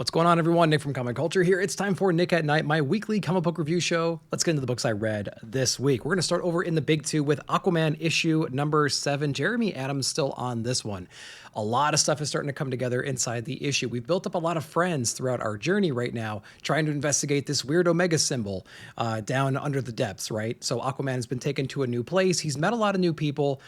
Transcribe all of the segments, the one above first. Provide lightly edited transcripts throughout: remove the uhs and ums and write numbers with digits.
What's going on, everyone? Nick from Comic Culture here. It's time for Nick at Night, my weekly comic book review show. Let's get into the books I read this week. We're going to start over in the big two with Aquaman issue number 7. Jeremy Adams still on this one. A lot of stuff is starting to come together inside the issue. We've built up a lot of friends throughout our journey right now, trying to investigate this weird Omega symbol down under the depths, right? So Aquaman has been taken to a new place. He's met a lot of new people,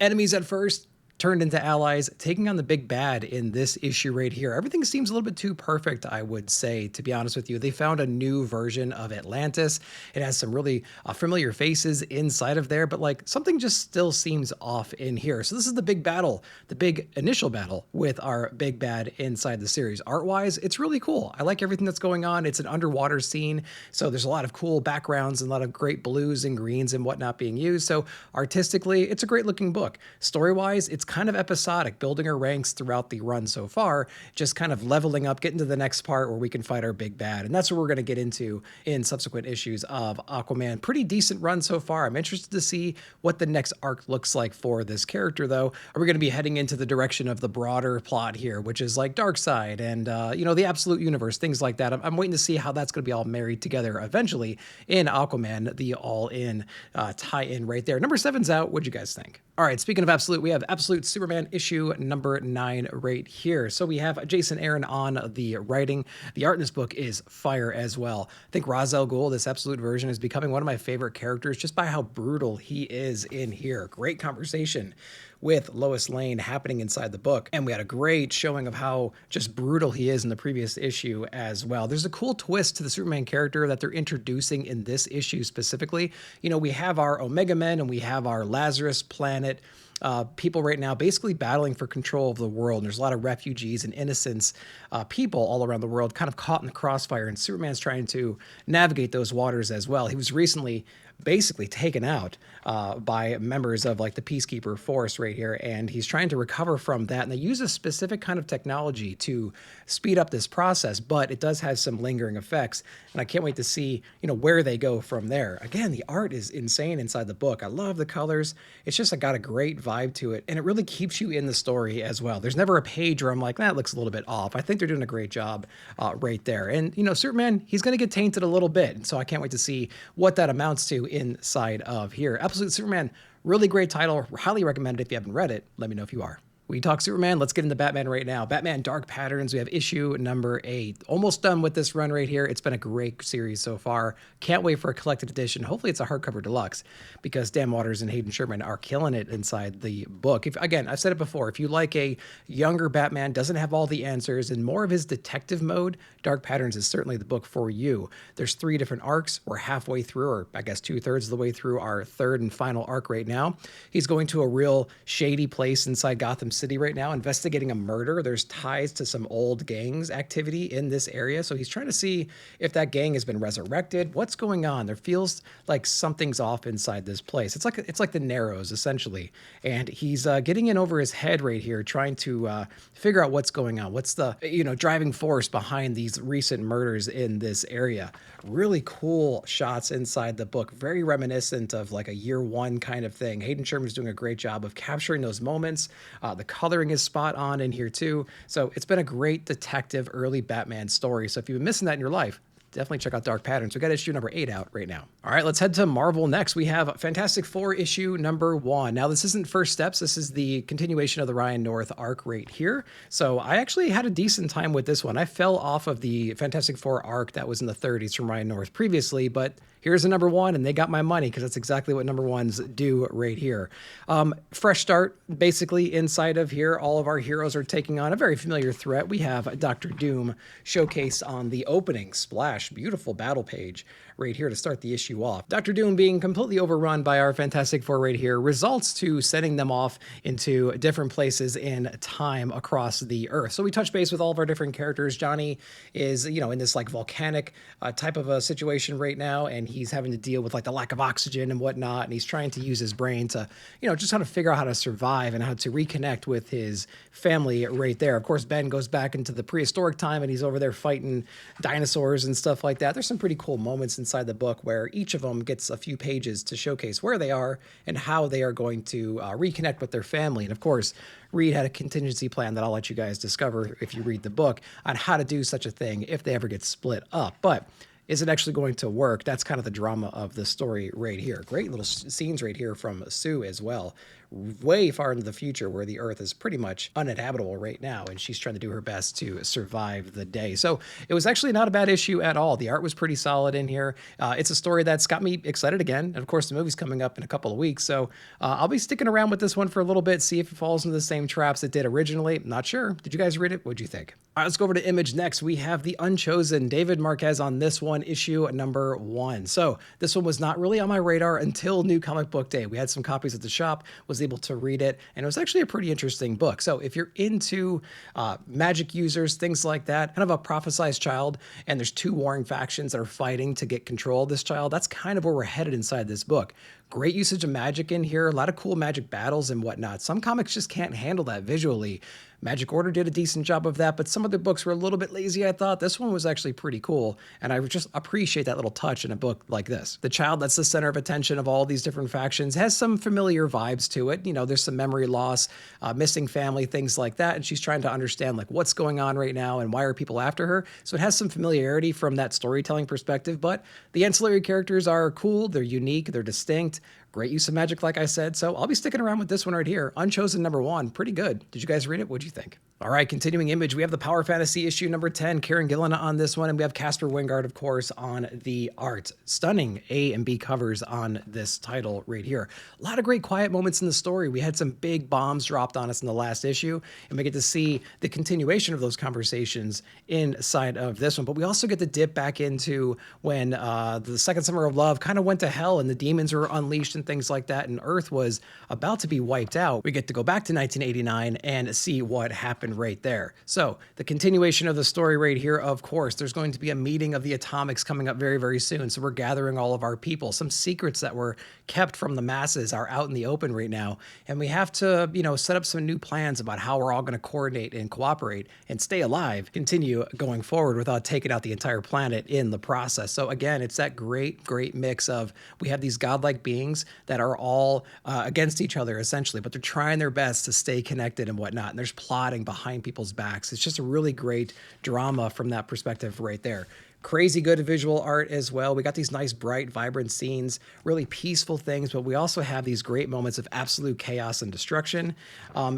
enemies at first, turned into allies, taking on the big bad in this issue right here. Everything seems a little bit too perfect, I would say, to be honest with you. They found a new version of Atlantis. It has some really familiar faces inside of there, but like something just still seems off in here. So this is the big battle, the big initial battle with our big bad inside the series. Art-wise, it's really cool. I like everything that's going on. It's an underwater scene, so there's a lot of cool backgrounds and a lot of great blues and greens and whatnot being used. So artistically, it's a great looking book. Story-wise, it's kind of episodic, building our ranks throughout the run so far, just kind of leveling up, getting to the next part where we can fight our big bad. And that's what we're going to get into in subsequent issues of Aquaman. Pretty decent run so far. I'm interested to see what the next arc looks like for this character, though. Are we going to be heading into the direction of the broader plot here, which is like Darkseid and, the Absolute Universe, things like that. I'm waiting to see how that's going to be all married together eventually in Aquaman, the all-in tie-in right there. Number 7's out. What'd you guys think? All right, speaking of Absolute, we have Absolute Superman issue number 9 right here. So we have Jason Aaron on the writing. The art in this book is fire as well. I think Ra's al Ghul, this Absolute version, is becoming one of my favorite characters just by how brutal he is in here. Great conversation with Lois Lane happening inside the book. And we had a great showing of how just brutal he is in the previous issue as well. There's a cool twist to the Superman character that they're introducing in this issue specifically. We have our Omega Men and we have our Lazarus planet people right now basically battling for control of the world. And there's a lot of refugees and innocents, people all around the world kind of caught in the crossfire, and Superman's trying to navigate those waters as well. He was recently basically taken out by members of like the Peacekeeper force right here, and he's trying to recover from that. And they use a specific kind of technology to speed up this process, but it does have some lingering effects, and I can't wait to see where they go from there. Again, the art is insane inside the book. I love the colors. It's just got a great vibe to it, and it really keeps you in the story as well. There's never a page where I'm like, that looks a little bit off. I think they're doing a great job right there. And Superman, he's going to get tainted a little bit, and so I can't wait to see what that amounts to inside of here. Absolute Superman, really great title. Highly recommend it if you haven't read it. Let me know if you are. We talk Superman. Let's get into Batman right now. Batman Dark Patterns. We have issue number 8. Almost done with this run right here. It's been a great series so far. Can't wait for a collected edition. Hopefully it's a hardcover deluxe, because Dan Waters and Hayden Sherman are killing it inside the book. Again, I've said it before, if you like a younger Batman, doesn't have all the answers, and more of his detective mode, Dark Patterns is certainly the book for you. There's 3 different arcs. We're halfway through, or I guess 2/3 of the way through our 3rd and final arc right now. He's going to a real shady place inside Gotham City right now, investigating a murder. There's ties to some old gangs activity in this area, so he's trying to see if that gang has been resurrected. What's going on? There feels like something's off inside this place. It's like the Narrows essentially, and he's getting in over his head right here, trying to figure out what's going on. What's the driving force behind these recent murders in this area? Really cool shots inside the book, very reminiscent of like a Year One kind of thing. Hayden Sherman's doing a great job of capturing those moments. The coloring is spot on in here too. So it's been a great detective early Batman story. So if you've been missing that in your life, definitely check out Dark Patterns. We got issue number 8 out right now. All right, let's head to Marvel next. We have Fantastic Four issue number 1. Now, this isn't First Steps. This is the continuation of the Ryan North arc right here. So I actually had a decent time with this one. I fell off of the Fantastic Four arc that was in the 30s from Ryan North previously, but here's a number 1, and they got my money because that's exactly what number 1s do right here. Fresh start, basically, inside of here. All of our heroes are taking on a very familiar threat. We have Dr. Doom showcased on the opening splash. Beautiful battle page right here to start the issue off. Dr. Doom being completely overrun by our Fantastic Four right here results to sending them off into different places in time across the Earth. So we touch base with all of our different characters. Johnny is, in this like volcanic type of a situation right now, and he's having to deal with like the lack of oxygen and whatnot, and he's trying to use his brain to, just how to figure out how to survive and how to reconnect with his family right there. Of course, Ben goes back into the prehistoric time, and he's over there fighting dinosaurs and stuff stuff like that. There's some pretty cool moments inside the book where each of them gets a few pages to showcase where they are and how they are going to reconnect with their family. And of course, Reed had a contingency plan that I'll let you guys discover if you read the book on how to do such a thing if they ever get split up. But is it actually going to work? That's kind of the drama of the story right here. Great little scenes right here from Sue as well. Way far into the future where the Earth is pretty much uninhabitable right now, and she's trying to do her best to survive the day. So it was actually not a bad issue at all. The art was pretty solid in here. It's a story that's got me excited again. And of course, the movie's coming up in a couple of weeks. So I'll be sticking around with this one for a little bit, see if it falls into the same traps it did originally. Not sure. Did you guys read it? What'd you think? All right, let's go over to Image next. We have The Unchosen, David Marquez on this one, issue number 1. So this one was not really on my radar until New Comic Book Day. We had some copies at the shop, was able to read it, and it was actually a pretty interesting book. So if you're into magic users, things like that, kind of a prophesized child, and there's 2 warring factions that are fighting to get control of this child, that's kind of where we're headed inside this book. Great usage of magic in here, a lot of cool magic battles and whatnot. Some comics just can't handle that visually. Magic Order did a decent job of that, but some of the books were a little bit lazy, I thought. This one was actually pretty cool, and I just appreciate that little touch in a book like this. The child that's the center of attention of all these different factions has some familiar vibes to it. You know, there's some memory loss, missing family, things like that, and she's trying to understand like what's going on right now and why are people after her. So it has some familiarity from that storytelling perspective, but the ancillary characters are cool, they're unique, they're distinct. Great use of magic, like I said, so I'll be sticking around with this one right here. Unchosen number 1, pretty good. Did you guys read it? What'd you think? All right, continuing Image, we have the Power Fantasy issue number 10, Kieran Gillen on this one, and we have Casper Wingard, of course, on the art. Stunning A and B covers on this title right here. A lot of great quiet moments in the story. We had some big bombs dropped on us in the last issue, and we get to see the continuation of those conversations inside of this one. But we also get to dip back into when the Second Summer of Love kind of went to hell and the demons were unleashed and things like that, and Earth was about to be wiped out. We get to go back to 1989 and see what happened right there. So the continuation of the story right here, of course, there's going to be a meeting of the Atomics coming up very, very soon. So we're gathering all of our people. Some secrets that were kept from the masses are out in the open right now. And we have to, you know, set up some new plans about how we're all going to coordinate and cooperate and stay alive, continue going forward without taking out the entire planet in the process. So again, it's that great, great mix of we have these godlike beings that are all against each other essentially, but they're trying their best to stay connected and whatnot. And there's plotting behind people's backs. It's just a really great drama from that perspective right there. Crazy good visual art as well. We got these nice, bright, vibrant scenes, really peaceful things, but we also have these great moments of absolute chaos and destruction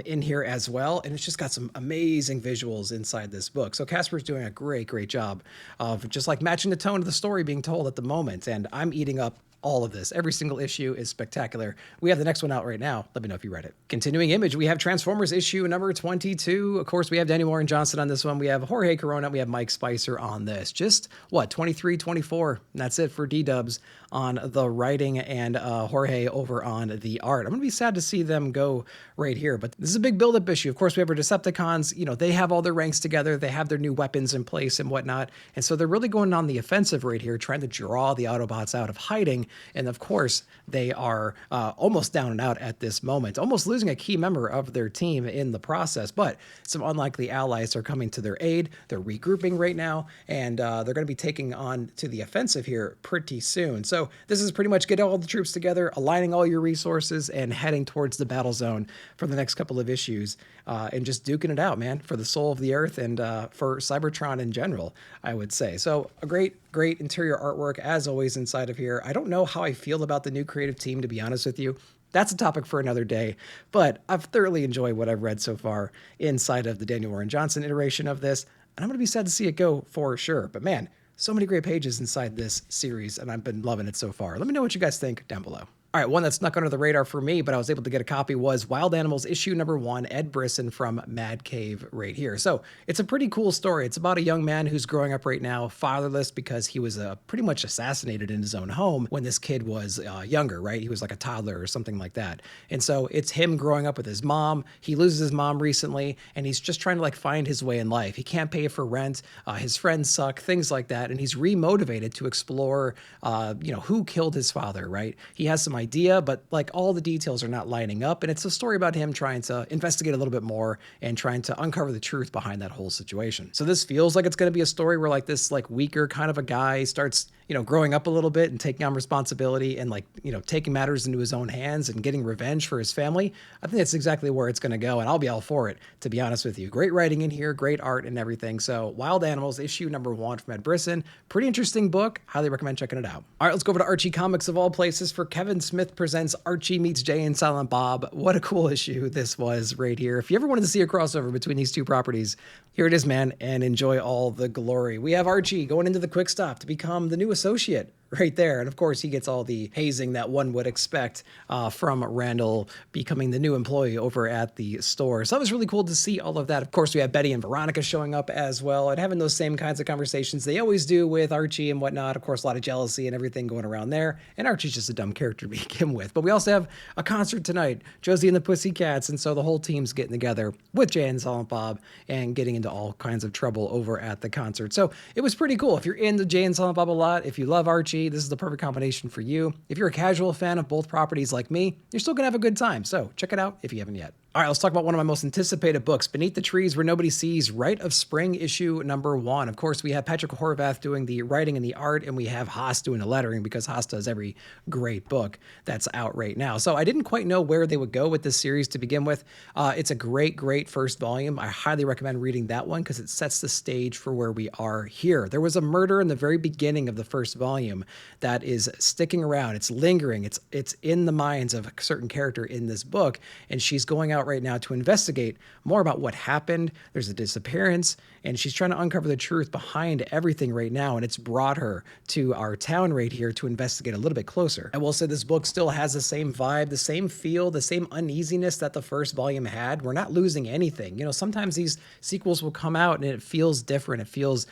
in here as well. And it's just got some amazing visuals inside this book. So Casper's doing a great, great job of just like matching the tone of the story being told at the moment. And I'm eating up all of this. Every single issue is spectacular. We have the next one out right now. Let me know if you read it. Continuing Image, we have Transformers issue number 22. Of course, we have Daniel Warren Johnson on this one. We have Jorge Corona. We have Mike Spicer on this. Just, what, 23, 24. And that's it for D-dubs on the writing and Jorge over on the art. I'm going to be sad to see them go right here, but this is a big build-up issue. Of course, we have our Decepticons. You know, they have all their ranks together. They have their new weapons in place and whatnot. And so they're really going on the offensive right here, trying to draw the Autobots out of hiding. And of course, they are almost down and out at this moment, almost losing a key member of their team in the process. But some unlikely allies are coming to their aid. They're regrouping right now, and they're going to be taking on to the offensive here pretty soon. So this is pretty much get all the troops together, aligning all your resources, and heading towards the battle zone for the next couple of issues, and just duking it out, man, for the soul of the earth and for Cybertron in general, I would say. So a great interior artwork, as always, inside of here. I don't know how I feel about the new creative team, to be honest with you. That's a topic for another day, but I've thoroughly enjoyed what I've read so far inside of the Daniel Warren Johnson iteration of this, and I'm going to be sad to see it go for sure. But man, so many great pages inside this series, and I've been loving it so far. Let me know what you guys think down below. All right, one that snuck under the radar for me, but I was able to get a copy, was Wild Animals issue number 1, Ed Brisson from Mad Cave right here. So it's a pretty cool story. It's about a young man who's growing up right now, fatherless because he was pretty much assassinated in his own home when this kid was younger, right? He was like a toddler or something like that. And so it's him growing up with his mom. He loses his mom recently, and he's just trying to like find his way in life. He can't pay for rent. His friends suck, things like that. And he's remotivated to explore, who killed his father, right? He has some idea, but like all the details are not lining up. And it's a story about him trying to investigate a little bit more and trying to uncover the truth behind that whole situation. So this feels like it's going to be a story where like this like weaker kind of a guy starts, growing up a little bit and taking on responsibility and like, taking matters into his own hands and getting revenge for his family. I think that's exactly where it's going to go. And I'll be all for it, to be honest with you. Great writing in here, great art and everything. So Wild Animals, issue number 1 from Ed Brisson. Pretty interesting book. Highly recommend checking it out. All right, let's go over to Archie Comics of all places for Kevin Smith Presents Archie Meets Jay and Silent Bob. What a cool issue this was right here. If you ever wanted to see a crossover between these two properties, here it is, man, and enjoy all the glory. We have Archie going into the Quick Stop to become the new associate right there. And of course, he gets all the hazing that one would expect from Randall becoming the new employee over at the store. So that was really cool to see all of that. Of course, we have Betty and Veronica showing up as well and having those same kinds of conversations they always do with Archie and whatnot. Of course, a lot of jealousy and everything going around there. And Archie's just a dumb character to begin with. But we also have a concert tonight, Josie and the Pussycats. And so the whole team's getting together with Jay and Silent Bob and getting into all kinds of trouble over at the concert. So it was pretty cool. If you're into Jay and Silent Bob a lot, if you love Archie, this is the perfect combination for you. If you're a casual fan of both properties like me, you're still gonna have a good time. So check it out if you haven't yet. All right, let's talk about one of my most anticipated books, Beneath the Trees Where Nobody Sees, Rite of Spring, issue number 1. Of course, we have Patrick Horvath doing the writing and the art, and we have Haas doing the lettering because Haas does every great book that's out right now. So I didn't quite know where they would go with this series to begin with. It's a great first volume. I highly recommend reading that one because it sets the stage for where we are here. There was a murder in the very beginning of the first volume that is sticking around. It's lingering. It's in the minds of a certain character in this book, and she's going out right now to investigate more about what happened. There's a disappearance, and she's trying to uncover the truth behind everything right now, and it's brought her to our town right here to investigate a little bit closer. I will say this book still has the same vibe, the same feel, the same uneasiness that the first volume had. We're not losing anything. Sometimes these sequels will come out and it feels different. It feels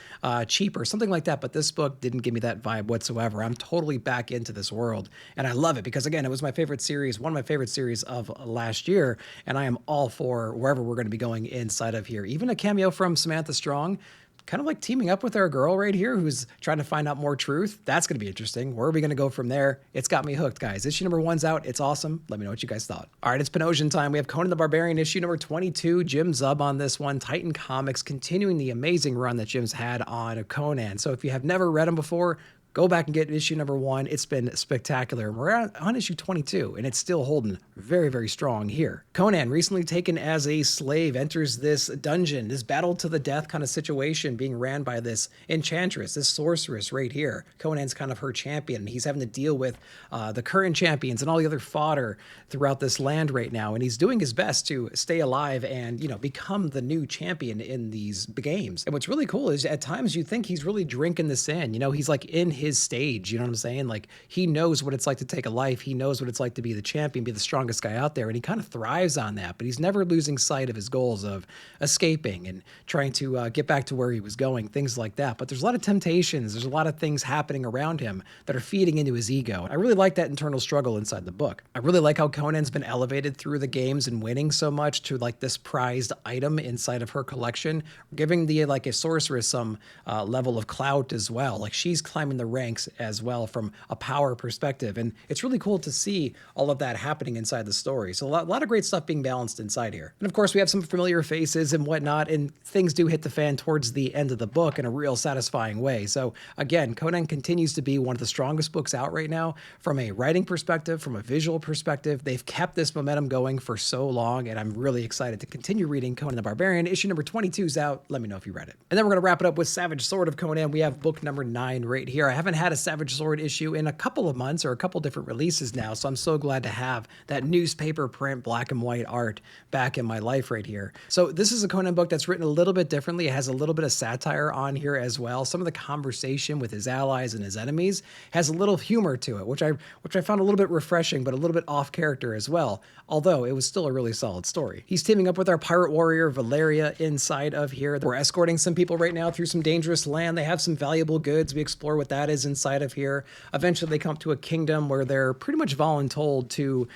cheaper, something like that, but this book didn't give me that vibe whatsoever. I'm totally back into this world, and I love it because, again, it was my favorite series, one of my favorite series of last year, and I am all for wherever we're going to be going inside of here. Even a cameo from Samantha Strong, kind of like teaming up with our girl right here who's trying to find out more truth. That's going to be interesting. Where are we going to go from there? It's got me hooked, guys. Issue number 1's out. It's awesome. Let me know what you guys thought. All right, it's Penosian time. We have Conan the Barbarian, issue number 22. Jim Zub on this one. Titan Comics continuing the amazing run that Jim's had on Conan. So if you have never read him before, go back and get issue number 1. It's been spectacular. We're on issue 22, and it's still holding very strong here. Conan, recently taken as a slave, enters this dungeon, this battle to the death kind of situation being ran by this enchantress, this sorceress right here. Conan's kind of her champion. He's having to deal with the current champions and all the other fodder throughout this land right now, and he's doing his best to stay alive and, become the new champion in these games. And what's really cool is at times you think he's really drinking this in. He's like in his stage, you know what I'm saying? Like, he knows what it's like to take a life. He knows what it's like to be the champion, be the strongest guy out there, and he kind of thrives on that, but he's never losing sight of his goals of escaping and trying to get back to where he was going, things like that. But there's a lot of temptations. There's a lot of things happening around him that are feeding into his ego. I really like that internal struggle inside the book. I really like how Conan's been elevated through the games and winning so much to like this prized item inside of her collection, giving the like a sorceress some level of clout as well. Like, she's climbing the ranks as well from a power perspective. And it's really cool to see all of that happening inside the story. So a lot of great stuff being balanced inside here. And of course, we have some familiar faces and whatnot, and things do hit the fan towards the end of the book in a real satisfying way. So again, Conan continues to be one of the strongest books out right now from a writing perspective, from a visual perspective. They've kept this momentum going for so long, and I'm really excited to continue reading Conan the Barbarian. Issue number 22 is out. Let me know if you read it. And then we're going to wrap it up with Savage Sword of Conan. We have book number 9 right here. I haven't had a Savage Sword issue in a couple of months or a couple different releases now, so I'm so glad to have that newspaper print black and white art back in my life right here. So this is a Conan book that's written a little bit differently. It has a little bit of satire on here as well. Some of the conversation with his allies and his enemies has a little humor to it, which I found a little bit refreshing, but a little bit off character as well, although it was still a really solid story. He's teaming up with our pirate warrior Valeria inside of here. We're escorting some people right now through some dangerous land. They have some valuable goods. We explore what that is inside of here. Eventually they come to a kingdom where they're pretty much voluntold to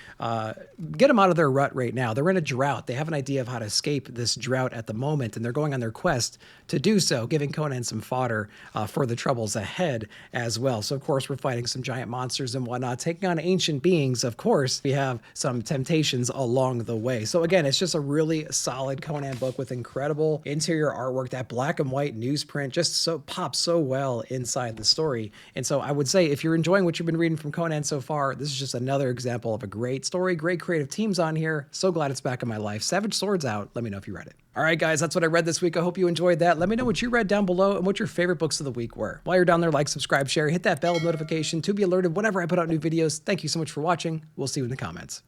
get them out of their rut right now. They're in a drought. They have an idea of how to escape this drought at the moment, and they're going on their quest to do so, giving Conan some fodder for the troubles ahead as well. So of course we're fighting some giant monsters and whatnot, taking on ancient beings. Of course we have some temptations along the way. So again, it's just a really solid Conan book with incredible interior artwork. That black and white newsprint just so pops so well inside the story. And so I would say if you're enjoying what you've been reading from Conan so far, this is just another example of a great story, great creative teams on here. So glad it's back in my life. Savage Swords out. Let me know if you read it. All right, guys, that's what I read this week. I hope you enjoyed that. Let me know what you read down below and what your favorite books of the week were. While you're down there, like, subscribe, share, hit that bell notification to be alerted whenever I put out new videos. Thank you so much for watching. We'll see you in the comments.